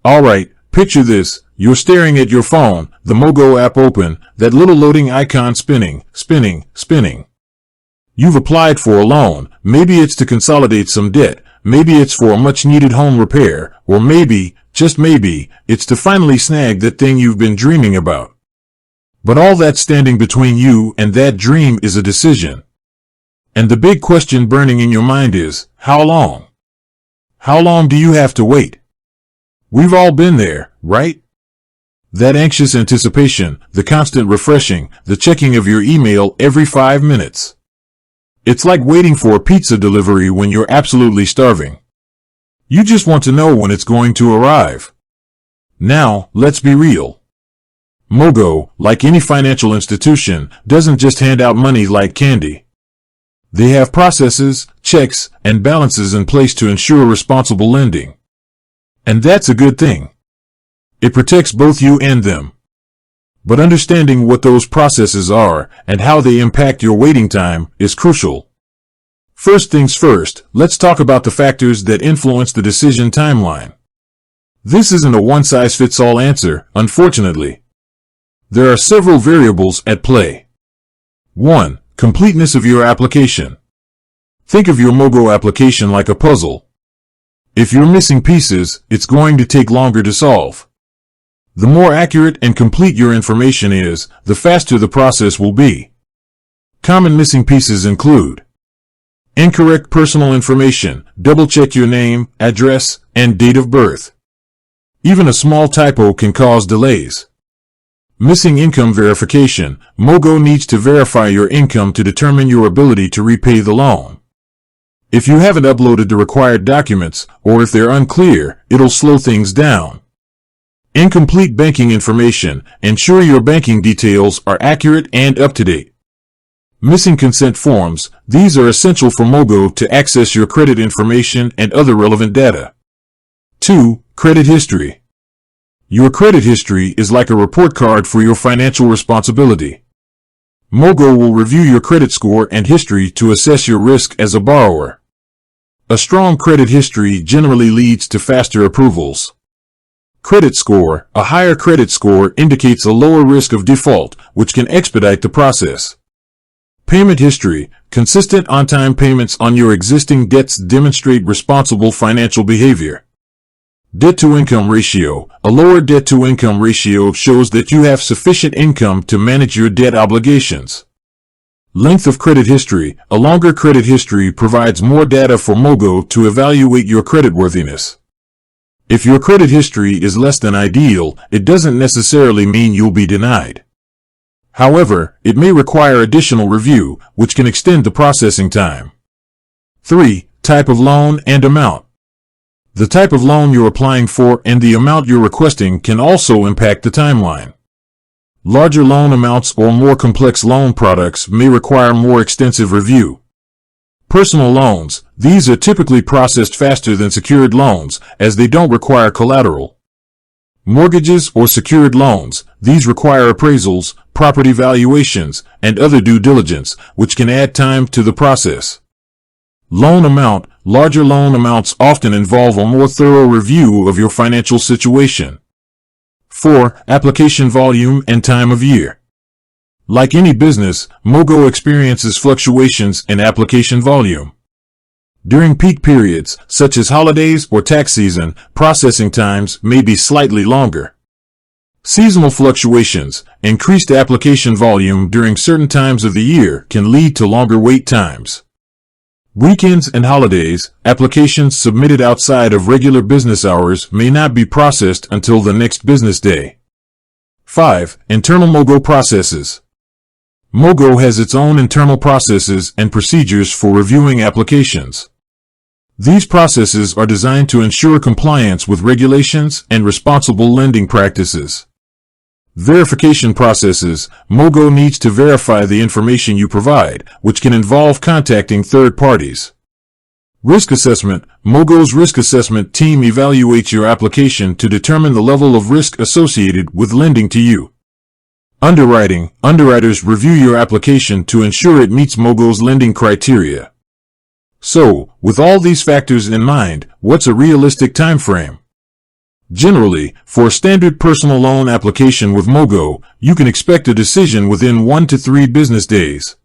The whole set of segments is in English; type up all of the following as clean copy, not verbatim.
Alright, picture this. You're staring at your phone, the Mogo app open, that little loading icon spinning, spinning, spinning. You've applied for a loan. Maybe it's to consolidate some debt. Maybe it's for a much-needed home repair. Or maybe, just maybe, it's to finally snag that thing you've been dreaming about. But all that's standing between you and that dream is a decision. And the big question burning in your mind is, how long? How long do you have to wait? We've all been there, right? That anxious anticipation, the constant refreshing, the checking of your email every 5 minutes. It's like waiting for a pizza delivery when you're absolutely starving. You just want to know when it's going to arrive. Now, let's be real. Mogo, like any financial institution, doesn't just hand out money like candy. They have processes, checks, and balances in place to ensure responsible lending. And that's a good thing. It protects both you and them. But understanding what those processes are and how they impact your waiting time is crucial. First things first, let's talk about the factors that influence the decision timeline. This isn't a one-size-fits-all answer, unfortunately. There are several variables at play. 1. Completeness of your application. Think of your Mogo application like a puzzle. If you're missing pieces, it's going to take longer to solve. The more accurate and complete your information is, the faster the process will be. Common missing pieces include incorrect personal information. Double-check your name, address, and date of birth. Even a small typo can cause delays. Missing income verification. Mogo needs to verify your income to determine your ability to repay the loan. If you haven't uploaded the required documents, or if they're unclear, it'll slow things down. Incomplete banking information. Ensure your banking details are accurate and up-to-date. Missing consent forms. These are essential for Mogo to access your credit information and other relevant data. 2. Credit history. Your credit history is like a report card for your financial responsibility. Mogo will review your credit score and history to assess your risk as a borrower. A strong credit history generally leads to faster approvals. Credit score. A higher credit score indicates a lower risk of default, which can expedite the process. Payment history. Consistent on-time payments on your existing debts demonstrate responsible financial behavior. Debt-to-income ratio. A lower debt-to-income ratio shows that you have sufficient income to manage your debt obligations. Length of credit history. A longer credit history provides more data for Mogo to evaluate your creditworthiness. If your credit history is less than ideal, it doesn't necessarily mean you'll be denied. However, it may require additional review, which can extend the processing time. 3. Type of loan and amount. The type of loan you're applying for and the amount you're requesting can also impact the timeline. Larger loan amounts or more complex loan products may require more extensive review. Personal loans. These are typically processed faster than secured loans, as they don't require collateral. Mortgages or secured loans. These require appraisals, property valuations, and other due diligence, which can add time to the process. Loan amount. Larger loan amounts often involve a more thorough review of your financial situation. 4. Application volume and time of year. Like any business, Mogo experiences fluctuations in application volume. During peak periods, such as holidays or tax season, processing times may be slightly longer. Seasonal fluctuations. Increased application volume during certain times of the year can lead to longer wait times. Weekends and holidays. Applications submitted outside of regular business hours may not be processed until the next business day. 5. Internal Mogo processes. Mogo has its own internal processes and procedures for reviewing applications. These processes are designed to ensure compliance with regulations and responsible lending practices. Verification processes. Mogo needs to verify the information you provide, which can involve contacting third parties. Risk assessment. Mogo's risk assessment team evaluates your application to determine the level of risk associated with lending to you. Underwriting. Underwriters review your application to ensure it meets Mogo's lending criteria. So, with all these factors in mind, what's a realistic time frame? Generally, for a standard personal loan application with Mogo, you can expect a decision within 1 to 3 business days.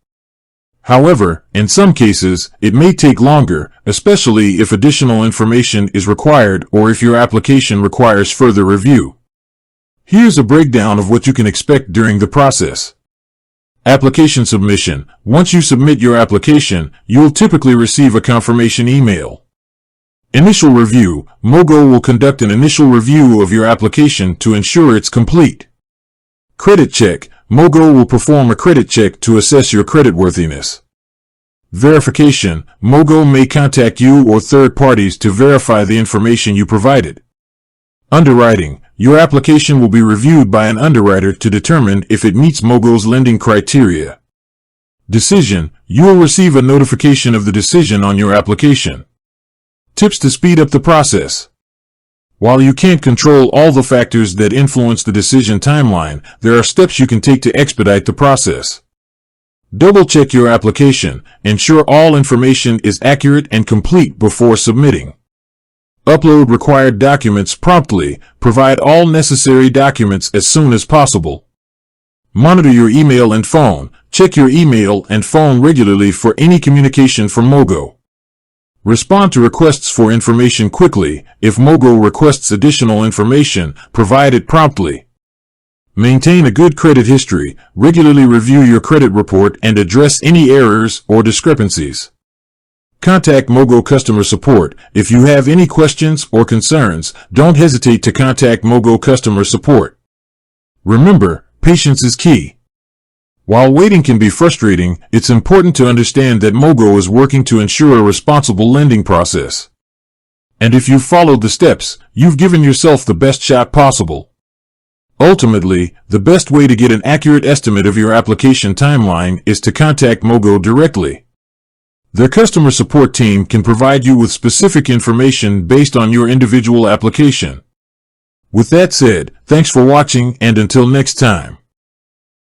However, in some cases, it may take longer, especially if additional information is required or if your application requires further review. Here's a breakdown of what you can expect during the process. Application submission. Once you submit your application, you'll typically receive a confirmation email. Initial review. Mogo will conduct an initial review of your application to ensure it's complete. Credit check. Mogo will perform a credit check to assess your creditworthiness. Verification. Mogo may contact you or third parties to verify the information you provided. Underwriting. Your application will be reviewed by an underwriter to determine if it meets Mogo's lending criteria. Decision. You will receive a notification of the decision on your application. Tips to speed up the process. While you can't control all the factors that influence the decision timeline, there are steps you can take to expedite the process. Double-check your application. Ensure all information is accurate and complete before submitting. Upload required documents promptly. Provide all necessary documents as soon as possible. Monitor your email and phone. Check your email and phone regularly for any communication from Mogo. Respond to requests for information quickly. If Mogo requests additional information, provide it promptly. Maintain a good credit history. Regularly review your credit report and address any errors or discrepancies. Contact Mogo customer support. If you have any questions or concerns, don't hesitate to contact Mogo customer support. Remember, patience is key. While waiting can be frustrating, it's important to understand that Mogo is working to ensure a responsible lending process. And if you've followed the steps, you've given yourself the best shot possible. Ultimately, the best way to get an accurate estimate of your application timeline is to contact Mogo directly. Their customer support team can provide you with specific information based on your individual application. With that said, thanks for watching, and until next time.